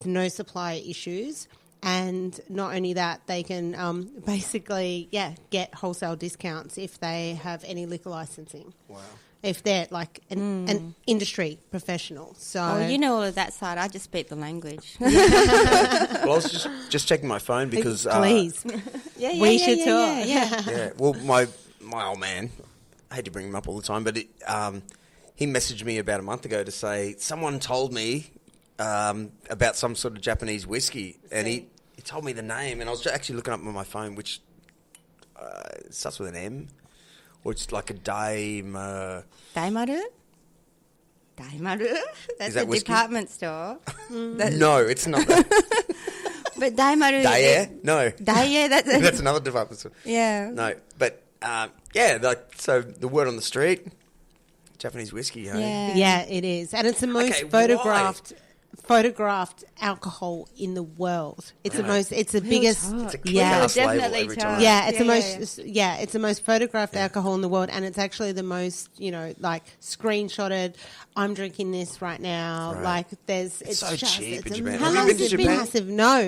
no supply issues. And not only that, they can basically, get wholesale discounts if they have any liquor licensing. Wow. If they're like an industry professional. So you know all of that side. I just speak the language. Well, I was just checking my phone because... Please. We should talk. Yeah. Well, my old man, I hate to bring him up all the time, but he messaged me about a month ago to say, someone told me about some sort of Japanese whiskey, and he told me the name, and I was actually looking up on my phone, which starts with an M, or it's like a Daimaru? That's that a whiskey? department store. No, it's not that. But Daimaru... Daye? No. Daye, That's another department store. Yeah. No, but so the word on the street, Japanese whiskey, hey? Yeah, it is. And it's the most photographed alcohol in the world. It's it's the biggest. It's a clear-ass label definitely every tell. time. Yeah, it's the most photographed alcohol in the world, and it's actually the most, like screenshotted. I'm drinking this right now. Right. Like It's so cheap in Japan. How Have long you been to has it been Japan? Massive.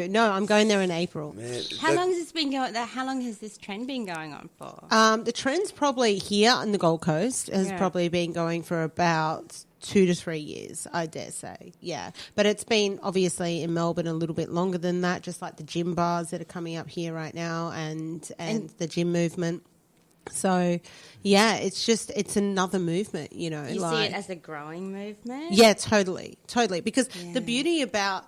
No, I'm going there in April. Man, How long has this been going? How long has this trend been going on for? The trend's probably here on the Gold Coast has probably been going for about 2 to 3 years, I dare say. Yeah. But it's been obviously in Melbourne a little bit longer than that, just like the gym bars that are coming up here right now and the gym movement. So, it's another movement, You see it as a growing movement? Yeah, totally. Because the beauty about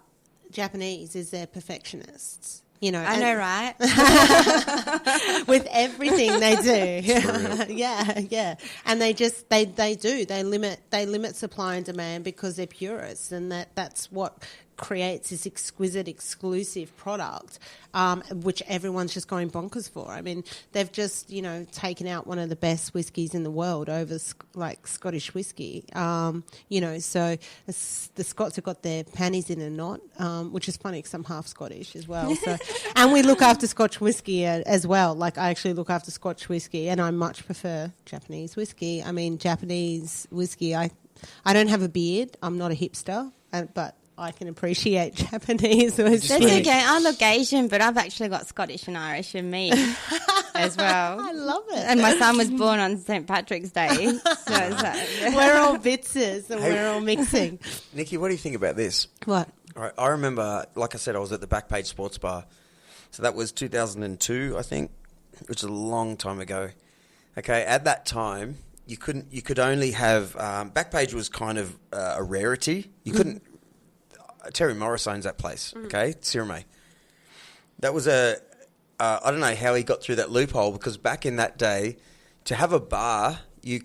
Japanese is they're perfectionists. I know, right? With everything they do. Yeah. And they limit supply and demand because they're purists, and that's what creates this exquisite, exclusive product, which everyone's just going bonkers for. I mean, they've just, taken out one of the best whiskies in the world over Scottish whiskey. So the Scots have got their panties in a knot, which is funny because I'm half Scottish as well. So, and we look after Scotch whiskey as well. Like, I actually look after Scotch whiskey, and I much prefer Japanese whiskey. I mean, Japanese whiskey, I don't have a beard. I'm not a hipster, but I can appreciate Japanese whiskey. That's okay. I look Asian, but I've actually got Scottish and Irish in me as well. I love it. And my son was born on St. Patrick's Day. So we're all bitses and we're all mixing. Nikki, what do you think about this? What? All right, I remember, like I said, I was at the Backpage Sports Bar. So that was 2002, I think, which is a long time ago. Okay, at that time, you could only have, Backpage was kind of a rarity. You couldn't, Terry Morris owns that place, okay, Sirame. That was I don't know how he got through that loophole, because back in that day, to have a bar, you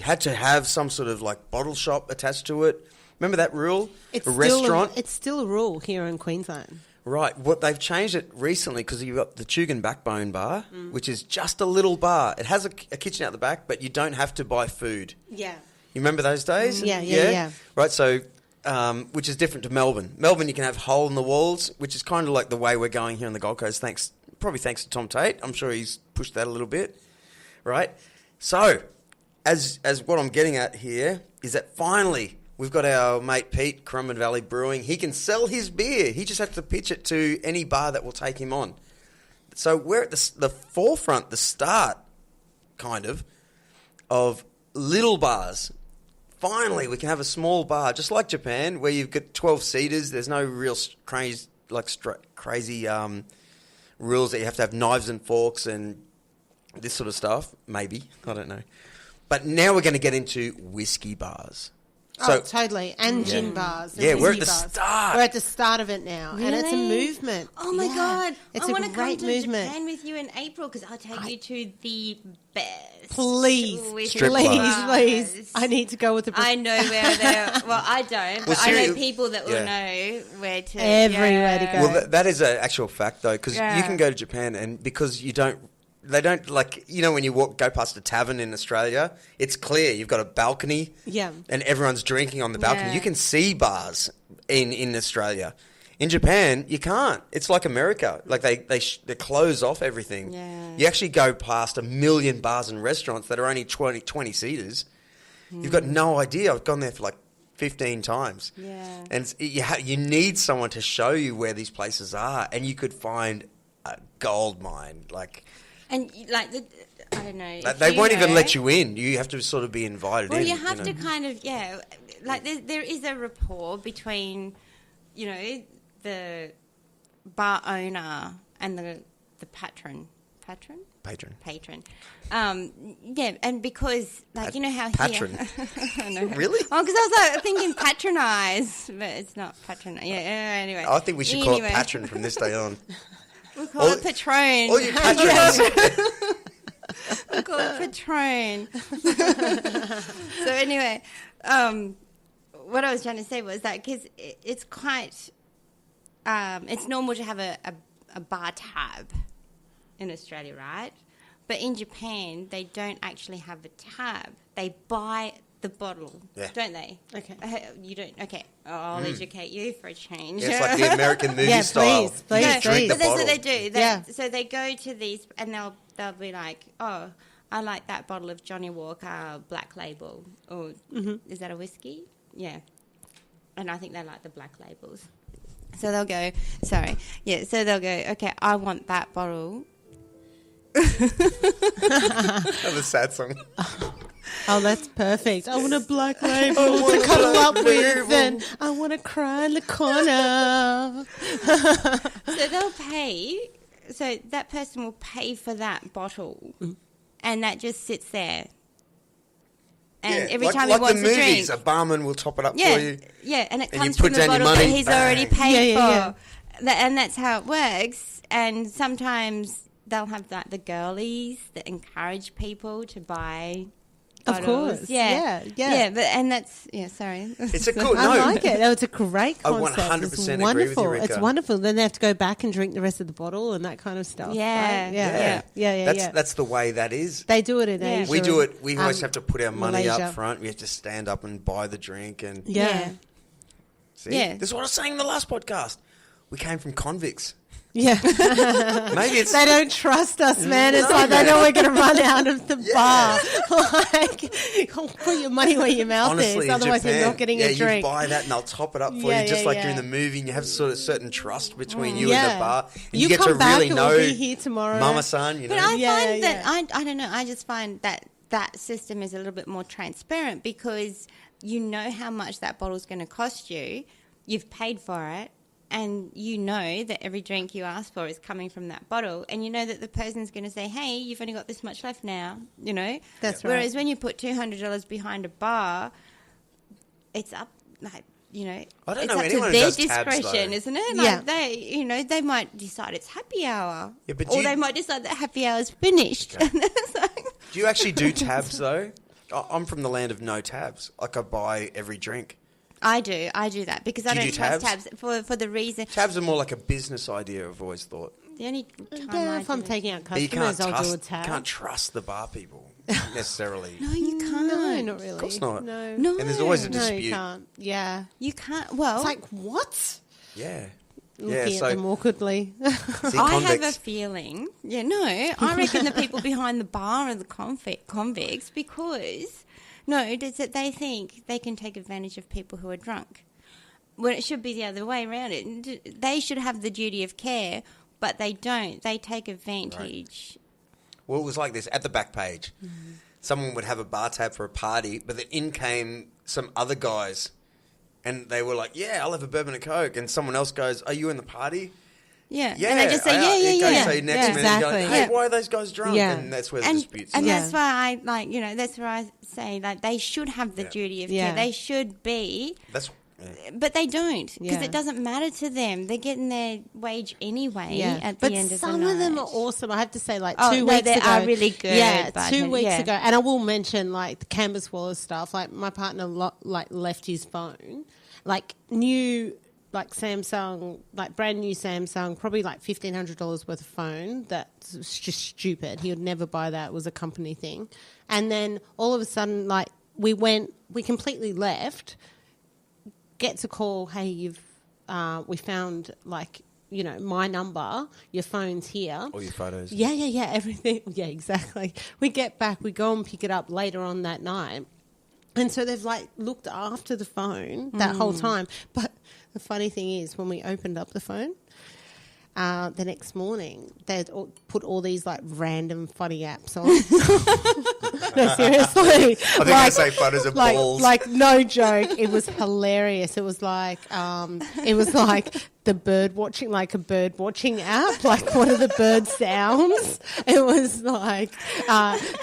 had to have some sort of like bottle shop attached to it. Remember that rule? Restaurant. It's still a rule here in Queensland. Right. What they've changed it recently, because you've got the Tugun Backbone Bar, which is just a little bar. It has a kitchen out the back, but you don't have to buy food. Yeah. You remember those days? Yeah. Right. So, which is different to Melbourne. Melbourne, you can have hole in the walls, which is kind of like the way we're going here on the Gold Coast. Probably thanks to Tom Tate. I'm sure he's pushed that a little bit. Right. So, as what I'm getting at here is that finally we've got our mate Pete, Currumbin Valley Brewing. He can sell his beer. He just has to pitch it to any bar that will take him on. So we're at the forefront, the start, kind of little bars. Finally, we can have a small bar, just like Japan, where you've got 12 seaters. There's no real crazy rules that you have to have knives and forks and this sort of stuff. Maybe. I don't know. But now we're going to get into whiskey bars. So, totally. And gin bars. And yeah, we're at the bars. start. We're at the start of it now. Really? And it's a movement. Oh, my God. It's I a want to come great to movement. Japan with you in April, because I'll take you to the best. Please. whiskey Strip bars. Please. I need to go with the... I know where they're... Well, I don't, but I know people that will know where to... Everywhere to go. Well, that is an actual fact, though, because you can go to Japan, and because they don't, like, when you go past a tavern in Australia, it's clear. You've got a balcony. Yeah. And everyone's drinking on the balcony. Yeah. You can see bars in Australia. In Japan, you can't. It's like America. Like, they close off everything. Yeah. You actually go past 1 million bars and restaurants that are only 20 seaters. You've got no idea. I've gone there for, like, 15 times. Yeah. And you need someone to show you where these places are, and you could find a gold mine. Like, And like I don't know. they won't even let you in. You have to sort of be invited in. Well, you have to kind of, like there is a rapport between, the bar owner and the patron. Patron. And because, like, you know how patron. Here... I know. Really? Oh, because I was like thinking patronise, but it's not patronise. Yeah, anyway. I think we should call it patron from this day on. We'll call it Patron. All you patrons. We'll call it Patron. So anyway, what I was trying to say was that because it's quite... it's normal to have a bar tab in Australia, right? But in Japan, they don't actually have a tab. They buy the bottle, don't they? Okay. You don't? Okay. Oh, I'll educate you for a change. Yeah, it's like the American movie style. Please, You drink the But that's bottle. what they do. So they go to these and they'll be like, oh, I like that bottle of Johnny Walker Black Label. Or is that a whiskey? Yeah. And I think they like the black labels. So they'll go, so they'll go, okay, I want that bottle. That's a sad song. Oh, that's perfect. I want a black label to cuddle up with, and I want to cry in the corner. So they'll pay. So that person will pay for that bottle, and that just sits there. And every time he wants the a movies, drink, a barman will top it up for you. Yeah, and it And you comes put from the down your bottle that money, he's bang. already paid Yeah. for. And that's how it works. And sometimes they'll have like the girlies that encourage people to buy Of bottles. course. Yeah. Yeah. But and that's sorry. It's a cool. I like it. It's a great I concept. 100% It's agree with you, wonderful. Rika. It's wonderful. Then they have to go back and drink the rest of the bottle and that kind of stuff. Yeah. Right? Yeah. That's the way that is. They do it in Yeah. Asia. We do it. We always have to put our money Malaysia. up front. We have to stand up and buy the drink. And Yeah. see, Yeah. this is what I was saying in the last podcast. We came from convicts. Yeah. Maybe it's They don't trust us, man. It's like they know we're going to run out of the bar. Like, put your money where your mouth honestly is. in Otherwise, Japan, you're not getting a drink. You buy that and they'll top it up for Yeah, you, just yeah, like yeah. you're in the movie, and you have sort of certain trust between you and the bar. And You get come to back really and know we'll be here tomorrow. Mama-san, you know. But I Yeah, find yeah. that I don't know. I just find that system is a little bit more transparent because you know how much that bottle's going to cost you. You've paid for it. And you know that every drink you ask for is coming from that bottle. And you know that the person's going to say, hey, you've only got this much left now, you know? That's right. Whereas when you put $200 behind a bar, it's up, like, you know, I don't it's know up anyone to who their does tabs, discretion, though. isn't it? Yeah. Like they might decide it's happy hour. Yeah, but or they might decide that happy hour is finished. Okay. And it's like, Do you actually do tabs, though? I'm from the land of no tabs. Like, I buy every drink. I do that because I Do you don't do trust tabs? tabs for the reason. Tabs are more like a business idea, I've always thought. The only time Yeah, I if I'm do it- taking out But you customers, can't I'll do a trust, tab. can't trust the bar people, necessarily. No, you can't. No, not really. Of course not. No. No. And there's always a No, dispute. you can't. Yeah. You can't. Well, It's like, what? Yeah. Looking Yeah, at so them awkwardly. see, I have a convicts. feeling. Yeah, no, I reckon the people behind the bar are the convicts because it's that they think they can take advantage of people who are drunk. When it should be the other way around. They should have the duty of care, but they don't. They take advantage. Well, it was like this at the back page. Someone would have a bar tab for a party, but then in came some other guys, and they were like, "Yeah, I'll have a bourbon and coke." And someone else goes, "Are you in the party?" Yeah, Yeah, and they just say, It goes, yeah. say next Yeah. minute, you go, Exactly. "Hey, Yeah. why are those guys drunk?" Yeah. And that's where the And disputes. and are. Yeah. that's why that's where I say that they should have the duty of Yeah. care. They should be. That's But they don't because Yeah. it doesn't matter to them. They're getting their wage anyway at but the end of the some night. of them are awesome. I have to say, like Oh, 2 no, weeks they ago, are really good, Yeah, but 2 weeks yeah. ago, and I will mention like the canvas waller stuff. Like my partner, left his phone, like new, like Samsung, like brand new Samsung, probably like $1,500 worth of phone. That's just stupid. He would never buy that. It was a company thing, and then all of a sudden, like we completely left. Gets a call, hey, we found like, my number, your phone's here. all your photos. Yeah, everything. Yeah, exactly. We get back, we go and pick it up later on that night. And so they've like looked after the phone that whole time. But the funny thing is, when we opened up the phone, the next morning, they'd put all these like random funny apps on. No, seriously. I think I say fun as a balls. Like no joke. It was hilarious. It was like the bird watching, like a bird watching app, like one of the bird sounds. It was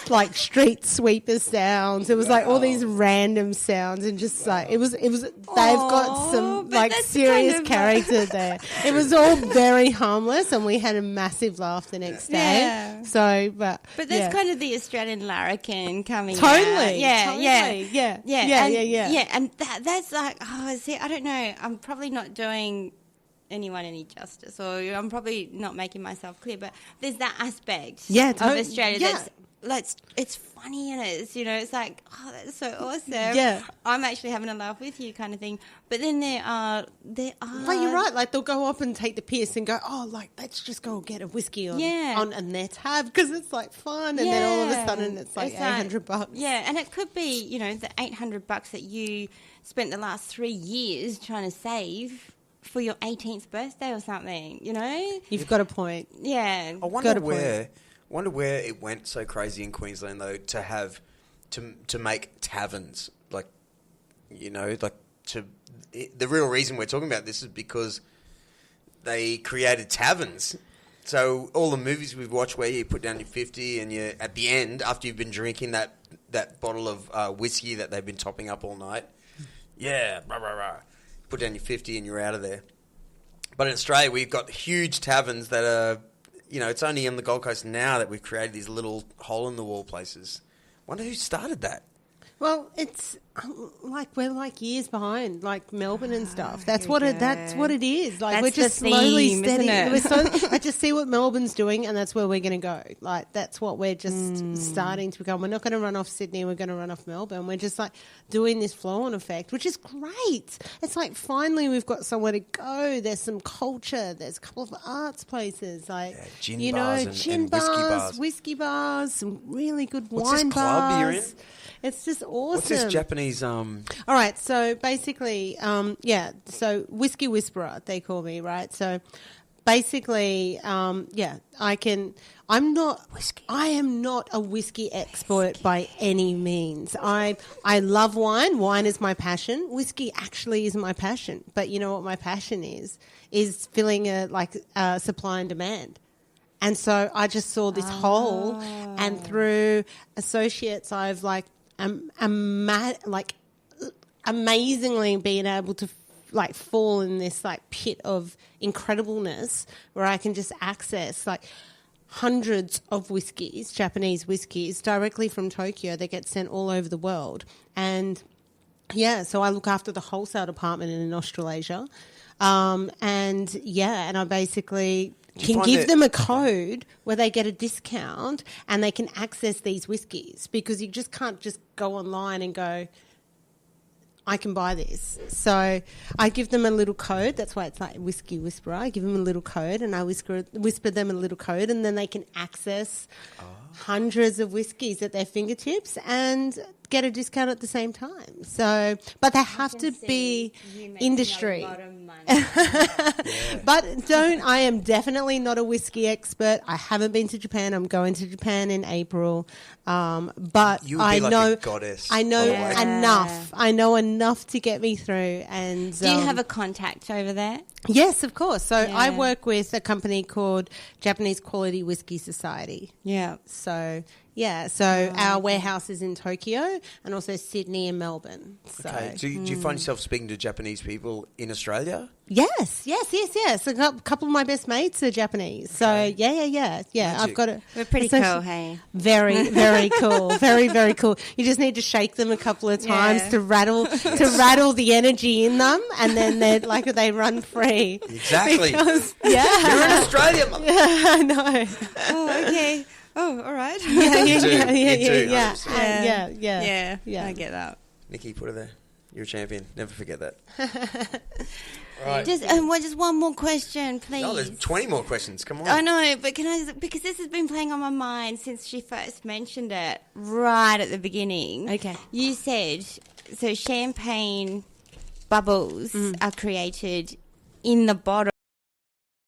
like street sweeper sounds. It was like all these random sounds, and just like it was. They've got some like serious character there. It was all very harmless, and we had a massive laugh the next day. Yeah. So, but that's kind of the Australian larrikin coming out. Totally. Yeah. Yeah. And that's like, see, I don't know. I'm probably not doing anyone any justice, or I'm probably not making myself clear, but there's that aspect of Australia that's it's funny, and it's like, oh, that's so awesome. Yeah, I'm actually having a laugh with you, kind of thing. But then there are. But you're right. Like they'll go up and take the piss and go, oh, like let's just go get a whiskey on their tab because it's like fun, and then all of a sudden it's like $800. Yeah, and it could be the $800 that you spent the last 3 years trying to save for your 18th birthday or something, You've got a point. Yeah. I wonder where it went so crazy in Queensland, though, to have to make taverns. Like, the real reason we're talking about this is because they created taverns. So all the movies we've watched where you put down your 50 and you at the end, after you've been drinking that bottle of whiskey that they've been topping up all night, put down your 50 and you're out of there. But in Australia, we've got huge taverns that are, it's only on the Gold Coast now that we've created these little hole-in-the-wall places. Wonder who started that? Well, it's like we're like years behind, like Melbourne and stuff. That's what it is. Like we're just slowly steady. I just see what Melbourne's doing, and that's where we're going to go. Like that's what we're just starting to become. We're not going to run off Sydney. We're going to run off Melbourne. We're just like doing this flow-on effect, which is great. It's like finally we've got somewhere to go. There's some culture. There's a couple of arts places, like gin bars, whiskey bars, some really good wine bars. What's this club you're in? It's just awesome. What's this Japanese? All right, so basically, so Whiskey Whisperer, they call me, right? So basically, I am not a whiskey expert by any means. I love wine. Wine is my passion. Whiskey actually is my passion. But you know what my passion is filling a supply and demand. And so I just saw this hole, and through associates, I've amazingly being able to fall in this pit of incredibleness where I can just access hundreds of whiskies, Japanese whiskies, directly from Tokyo. They get sent all over the world. And so I look after the wholesale department in Australasia. And I basically can give them a code where they get a discount and they can access these whiskies, because you just can't just go online and go, I can buy this. So I give them a little code. That's why it's like Whiskey Whisperer. I give them a little code, and I whisper them a little code, and then they can access hundreds of whiskies at their fingertips and get a discount at the same time. So, but they have to be industry. A lot of money. But I am definitely not a whiskey expert. I haven't been to Japan. I'm going to Japan in April. But you would be a goddess. I know enough. I know enough to get me through. And do you have a contact over there? Yes, of course. So I work with a company called Japanese Quality Whiskey Society. Yeah. So our warehouse is in Tokyo and also Sydney and Melbourne. So. Okay. Do you find yourself speaking to Japanese people in Australia? Yes. A couple of my best mates are Japanese. So yeah. I've got it. We're pretty cool, hey? Very, very cool. Very, very cool. You just need to shake them a couple of times to rattle the energy in them, and then they run free. Exactly. Because, you're in Australia, mother. I know. Oh, okay. Oh, all right. Yeah. I get that. Nikki, put her there. You're a champion. Never forget that. Right. Just one more question, please. No, there's 20 more questions. Come on. I know, but because this has been playing on my mind since she first mentioned it right at the beginning. Okay. You said, so champagne bubbles are created in the bottle